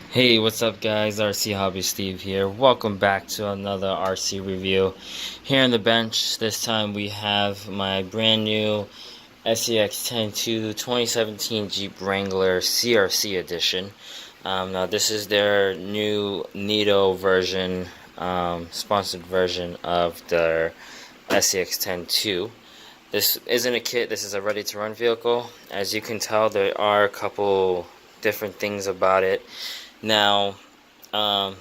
Hey, what's up guys? RC Hobby Steve here. Welcome back to another RC review. Here on the bench, this time we have my brand new Scx10 2017 Jeep Wrangler CRC edition. Now this is their new Nito version, sponsored version of their Scx10 2. This isn't a kit, this is a ready-to-run vehicle. As you can tell, there are a couple different things about it. Now, I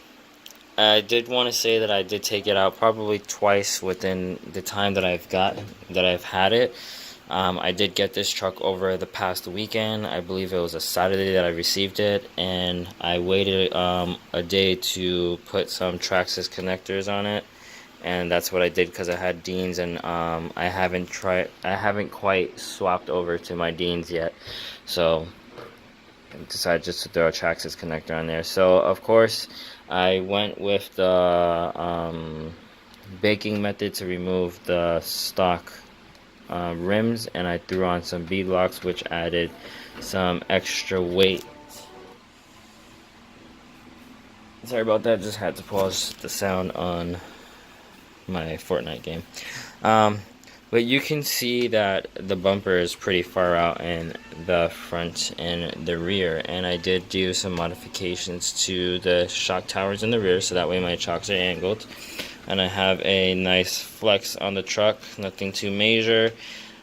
did want to say that I did take it out probably twice within the time that I've had it. I did get this truck over the past weekend. I believe it was a Saturday that I received it, and I waited a day to put some Traxxas connectors on it, and that's what I did because I had Deans, and I haven't quite swapped over to my Deans yet, so I decided just to throw a Traxxas connector on there. So of course I went with the baking method to remove the stock rims, and I threw on some bead locks, which added some extra weight. Sorry about that, just had to pause the sound on my Fortnite game. But you can see that the bumper is pretty far out in the front and the rear, and I did do some modifications to the shock towers in the rear so that way my shocks are angled. And I have a nice flex on the truck, nothing too major.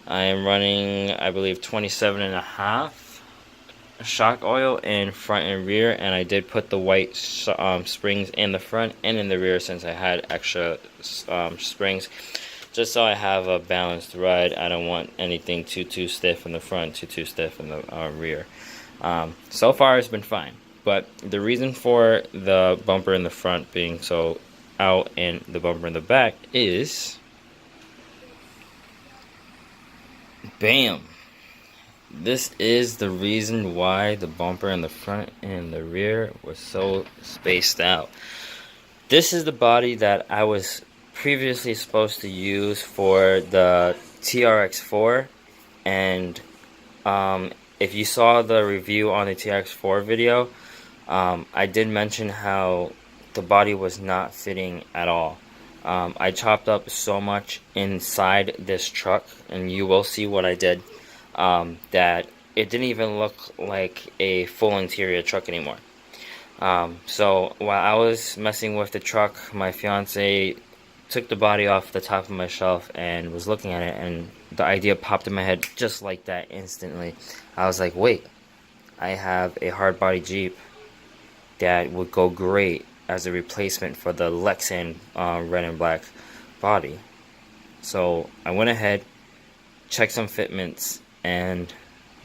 I am running, I believe, 27.5 shock oil in front and rear, and I did put the white springs in the front and in the rear since I had extra springs, just so I have a balanced ride. I don't want anything too stiff in the front, too stiff in the rear. So far it's been fine, but the reason for the bumper in the front being so out and the bumper in the back is, bam! This is the reason why the bumper in the front and the rear was so spaced out. This is the body that I was previously supposed to use for the TRX4, and if you saw the review on the TRX4 video, I did mention how the body was not fitting at all. I chopped up so much inside this truck, and you will see what I did, that it didn't even look like a full interior truck anymore. So while I was messing with the truck, my fiance took the body off the top of my shelf and was looking at it, and the idea popped in my head just like that instantly. I was like, wait, I have a hard body Jeep that would go great as a replacement for the Lexan red and black body. So I went ahead, checked some fitments, and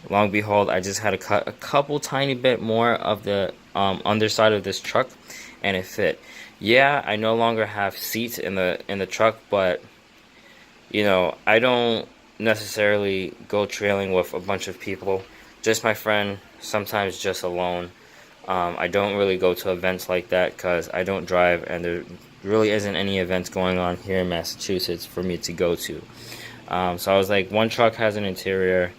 long and behold, I just had to cut a couple tiny bit more of the underside of this truck, and it fit. Yeah, I no longer have seats in the truck, but you know, I don't necessarily go trailing with a bunch of people. Just my friend, sometimes just alone. I don't really go to events like that because I don't drive, and there really isn't any events going on here in Massachusetts for me to go to. So I was like, one truck has an interior,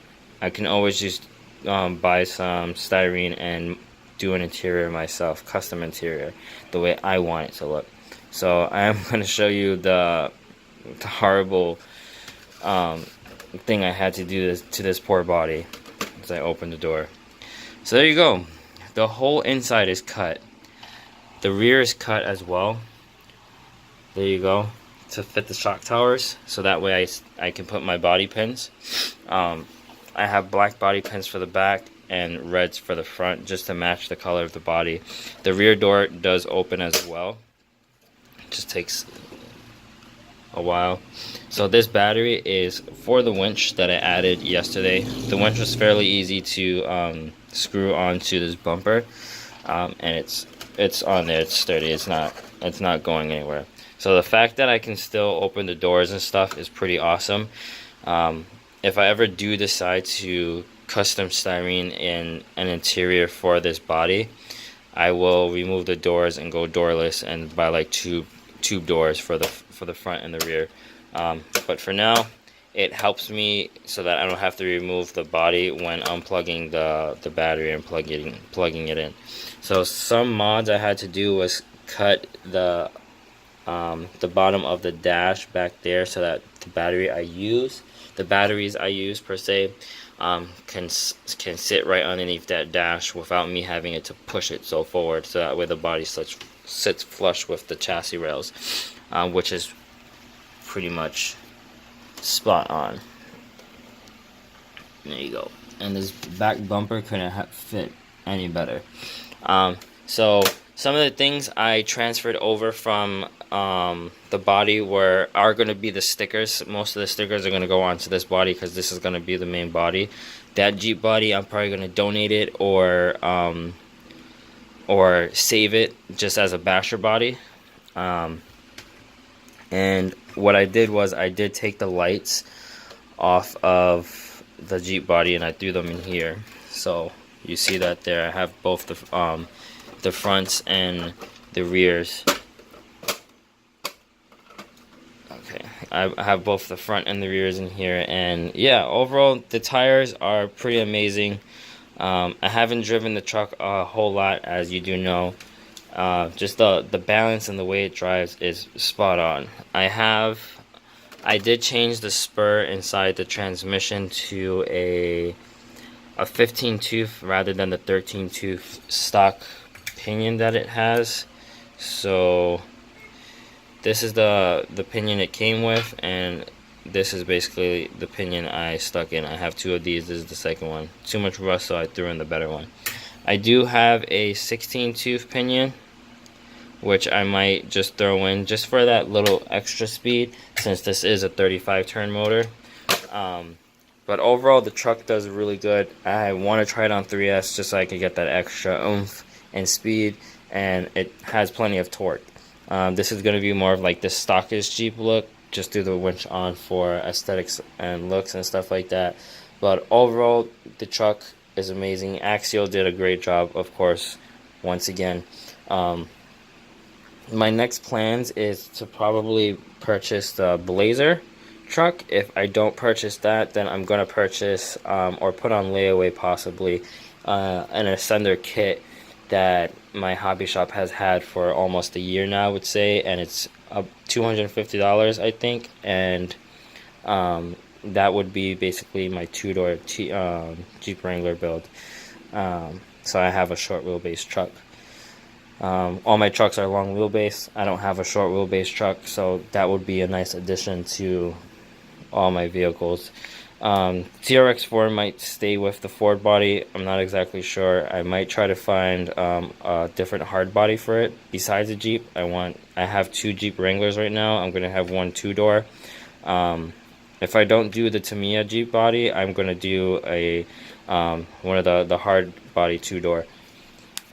I can always just buy some styrene and do an interior myself, custom interior, the way I want it to look. So I am going to show you the horrible thing I had to do to this poor body as I opened the door. So there you go. The whole inside is cut. The rear is cut as well. There you go, to fit the shock towers, so that way I can put my body pins. I have black body pins for the back and reds for the front, just to match the color of the body. The rear door does open as well. It just takes a while. So this battery is for the winch that I added yesterday. The winch was fairly easy to screw onto this bumper, and it's on there. It's sturdy. It's not going anywhere. So the fact that I can still open the doors and stuff is pretty awesome. If I ever do decide to custom styrene in an interior for this body, I will remove the doors and go doorless and buy like tube doors for the front and the rear. But for now, it helps me so that I don't have to remove the body when unplugging the battery and plugging it in. So some mods I had to do was cut the bottom of the dash back there so that the batteries I use per se, can sit right underneath that dash without me having it to push it so forward, so that way the body sits flush with the chassis rails, which is pretty much spot on. There you go. And this back bumper couldn't fit any better. So some of the things I transferred over from the body are going to be the stickers. Most of the stickers are going to go onto this body because this is going to be the main body. That Jeep body, I'm probably going to donate it or save it just as a basher body. And what I did was I did take the lights off of the Jeep body and I threw them in here. So you see that there. I have both the fronts and the rears. Okay, I have both the front and the rears in here, and yeah, overall the tires are pretty amazing. I haven't driven the truck a whole lot, as you do know. Just the balance and the way it drives is spot on. I did change the spur inside the transmission to a 15 tooth rather than the 13 tooth stock pinion that it has. So this is the pinion it came with, and this is basically the pinion I stuck in. I have two of these. This is the second one. Too much rust, so I threw in the better one. I do have a 16 tooth pinion, which I might just throw in just for that little extra speed, since this is a 35 turn motor. But overall the truck does really good. I want to try it on 3S just so I can get that extra oomph and speed, and it has plenty of torque. This is going to be more of like the stockish Jeep look, just through the winch on for aesthetics and looks and stuff like that. But overall the truck is amazing. Axial did a great job, of course, once again. My next plans is to probably purchase the Blazer truck. If I don't purchase that, then I'm going to purchase or put on layaway possibly an Ascender kit that my hobby shop has had for almost a year now, I would say, and it's up $250, I think, and that would be basically my two-door Jeep Wrangler build. So I have a short wheelbase truck. All my trucks are long wheelbase. I don't have a short wheelbase truck, so that would be a nice addition to all my vehicles. CRX4 might stay with the Ford body. I'm not exactly sure. I might try to find a different hard body for it besides the Jeep. I have two Jeep Wranglers right now. I'm gonna have one two-door. If I don't do the Tamiya Jeep body, I'm gonna do a one of the hard body two-door,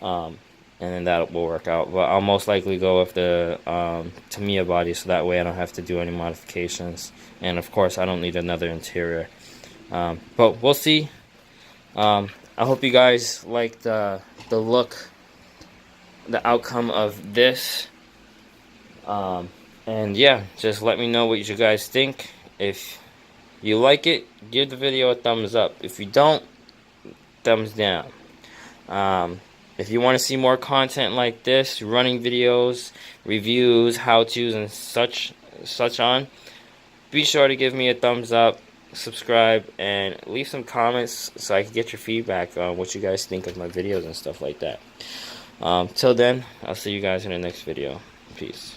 and then that will work out. But I'll most likely go with the Tamiya body, so that way I don't have to do any modifications, and of course I don't need another interior. But we'll see. I hope you guys like the look, the outcome of this. And yeah, just let me know what you guys think. If you like it, give the video a thumbs up. If you don't, thumbs down. If you want to see more content like this, running videos, reviews, how-tos, and such on, be sure to give me a thumbs up, subscribe, and leave some comments so I can get your feedback on what you guys think of my videos and stuff like that. Till then, I'll see you guys in the next video. Peace.